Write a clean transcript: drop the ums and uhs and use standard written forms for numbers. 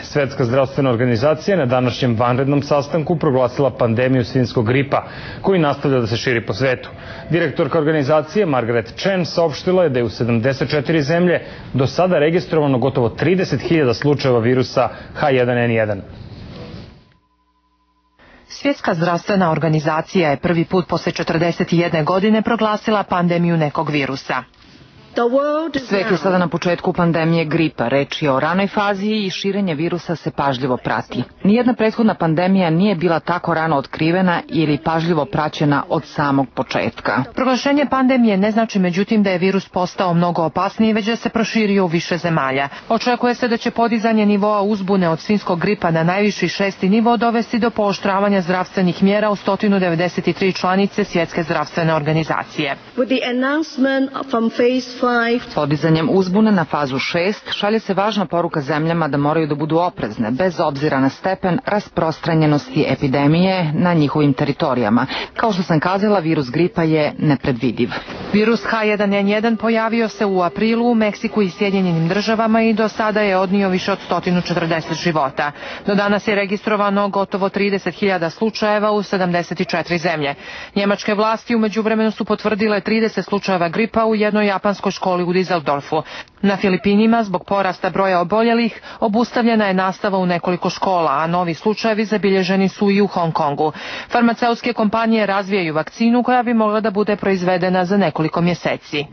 Svetska zdravstvena organizacija na današnjem vanrednom sastanku proglasila pandemiju svinjskog gripa, koji nastavlja da se širi po svetu. Direktorka organizacije Margaret Chan saopštila je da je u 74 zemlje do sada registrovano gotovo 30.000 slučajeva virusa H1N1. Svjetska zdravstvena organizacija je prvi put posle 41 godine proglasila pandemiju nekog virusa. Svet je sada na početku pandemije gripa. Reč je o ranoj fazi i širenje virusa se pažljivo prati. Nijedna prethodna pandemija nije bila tako rano otkrivena ili pažljivo praćena od samog početka. Proglašenje pandemije ne znači međutim da je virus postao mnogo opasniji, već da se proširio u više zemalja. Očekuje se da će podizanje nivoa uzbune od svinjskog gripa na najviši 6. nivo dovesti do pooštravanja zdravstvenih mjera u 193 članice Svjetske zdravstvene organizacije. Podizanjem uzbune na fazu 6 šalje se važna poruka zemljama da moraju da budu oprezne, bez obzira na stepen rasprostranjenosti epidemije na njihovim teritorijama. Kao što sam kazala, virus gripa je nepredvidiv. Virus H1N1 pojavio se u aprilu u Meksiku i Sjedinjenim državama i do sada je odnio više od 140 života. Do danas je registrovano gotovo 30.000 slučajeva u 74 zemlje. Njemačke vlasti u međuvremenu su potvrdile 30 slučajeva gripa u jednoj japanskoj školi u Düsseldorfu. Na Filipinima zbog porasta broja oboljelih obustavljena je nastava u nekoliko škola, a novi slučajevi zabilježeni su i u Hong Kongu. Farmaceutske kompanije razvijaju vakcinu koja bi mogla da bude proizvedena za nekoliko mjeseci.